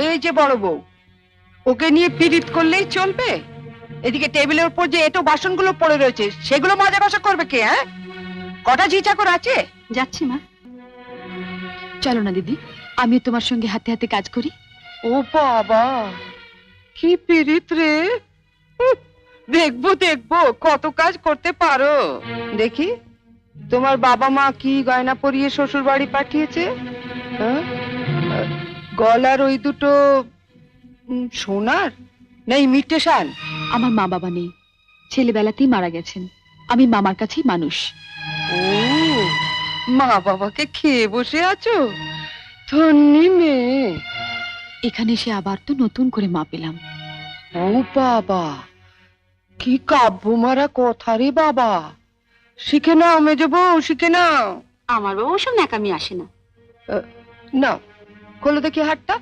এই যে বড় বউ, ওকে নিয়ে পীড়িত করলেই চলবে? এদিকে টেবিলের উপর যে এটো বাসনগুলো পড়ে রয়েছে সেগুলো মাজা কষা করবে কে? হ্যাঁ, কটা ঝি চাকর আছে? যাচ্ছি মা। চলো না দিদি, আমি তোমার সঙ্গে হাতে হাতে কাজ করি। ও বাবা, কি পীড়িত রে! দেখবো দেখবো কত কাজ করতে পারো। দেখি তোমার বাবা মা কি গয়না পরিয়ে শ্বশুর বাড়ি পাঠিয়েছে। হ্যাঁ? গলার ওই দুটো সোনার না ইমিটেশন? আমার মা বাবা নেই, ছেলেবেলাতেই মারা গেছেন। আমি মামার কাছেই মানুষ। ও, মা বাবাকে খেয়ে বসে আছো? ধন্যি মেয়ে। এখানে এসে আবার তো নতুন করে মা পেলাম। ও বাবা, কি কাব্য মারা কথা রে বাবা! শিখে নাও মেজো বউ, শিখে নাও। আমার বাবা ওসব ন্যাকামি আসে না। নাও, খোলো দেখি হাতটা।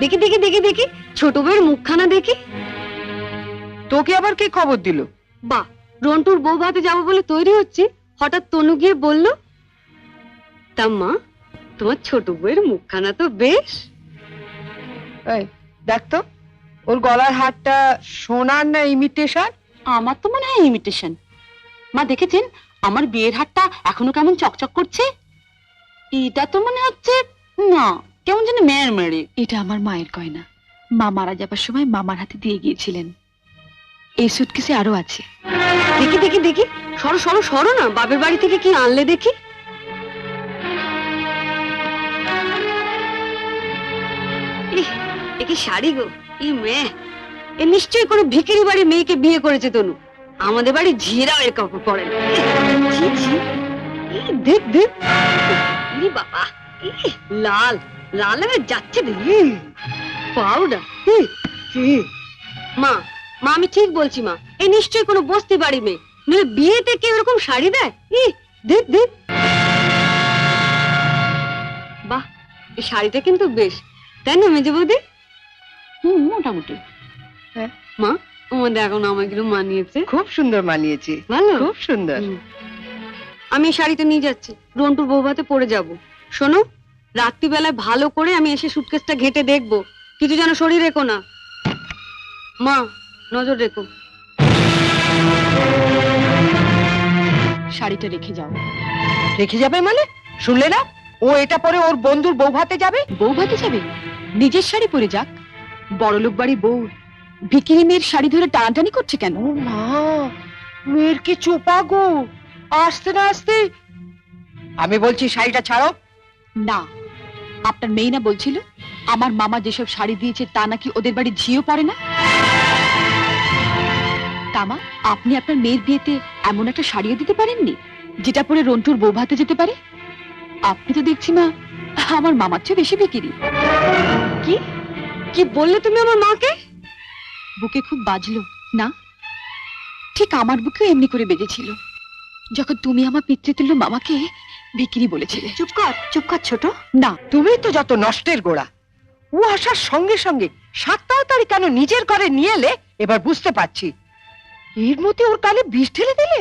দেখি দেখি দেখি দেখি, ছোট বউয়ের মুখখানা দেখি। তোকে আবার কে খবর দিল? বা, রন্টুর বউ ভাতে যাবো বলে তৈরি হচ্ছে, হঠাৎ তনু গিয়ে বলল, তা মা, তোমার ছোট বউয়ের মুখখানা তো বেশ। এই দেখ তো, ওর গলার হারটা সোনার না ইমিটেশন? আমার তো মনে হয় ইমিটেশন। মা দেখেছেন আমার বিয়ের হারটা এখনো কেমন চকচক করছে? এটা তো মনে হচ্ছে না, কেমন যেন মেয়ের মেরে। এটা আমার মায়ের গয়না, মা মারা যাবার সময় মামার হাতে দিয়ে গিয়েছিলেন। এই সুটকেসে আরো আছে। দেখি দেখি দেখি, সরো সরো সরো না, বাপের বাড়ি থেকে কি আনলে দেখি। এ কি শাড়ি গো! ই মেয়ে, এ নিশ্চয়ই কোনো ভিখারি বাড়ির মেয়েকে বিয়ে করেছে তনু। আমাদের বাড়ি ঝিরাও এর কাপড় পরে না। ঝি ঝি, দেখ দেখ, ইরে বাবা, লাল লাল হয়ে যাচ্ছে দেখি। পাউডার। মা, মা আমি ঠিক বলছি মা, এ নিশ্চয়ই কোনো বস্তি বাড়ি মেয়ে, নইলে বিয়েতে কেউ এরকম শাড়ি দেয়? দেখ দেখ, বাহ, এই শাড়িটা কিন্তু বেশ, তাই না মেজে বৌদি? মোটামুটি। হ্যাঁ মা, আমাদের এখন আমাগুলো মানিয়েছে। খুব সুন্দর মানিয়েছে, ভালো, খুব সুন্দর। আমি এই শাড়িটা নিয়ে যাচ্ছি, রন্টুর বউ ভাতে পরে যাবো। শোনো, রাত্রিবেলায় ভালো করে আমি এসে সুটকেসটা ঘেটে দেখবো, কিছু যেন শরীর রেখো না। মা, নজর রেখো। শাড়িটা রেখে যাও। রেখে যাবে মানে? শুনলে না, ও এটা পরে ওর বন্ধুর বউ ভাতে যাবে। বউ ভাতে যাবে? নিজের শাড়ি পরে যাক। বড়লোক বাড়ি বউ ভিখিরি মেয়ের শাড়ি ধরে টানাটানি করছে কেন? ও মা, মেয়ের কি চোপা গো! আসতে না আসতে। আমি বলছি শাড়িটা ছাড়ো। না, আপনার মেয়ে না বলছিল আমার মামা যেসব শাড়ি দিয়েছে তা নাকি ওদের বাড়ি ঝিও পড়ে না? তামা, আপনি আপনার মেয়ের বিয়েতে এমন একটা শাড়িও দিতে পারেননি যেটা পরে রন্টুর বউ ভাতে যেতে পারে? আপনি তো দেখছি মা আমার মামার চেয়ে বেশি বিকিরি। কি কি বললে তুমি আমার মাকে? বুকে খুব বাজলো না? ঠিক আমার বুকেও এমনি করে বেজেছিল যখন তুমি আমার পিতৃতুল্য মামাকে বিক্রি বলেছিলে। চুপ কর ছোট। না, তুমি তো যত নষ্টের গোড়া। ও আসার সঙ্গে সঙ্গে 7 তাড়াতাড়ি কেন নিজের ঘরে নিয়ে এলে এবার বুঝতে পারছি। এর মধ্যে ওর কানে বিষ ঢেলে দিলে।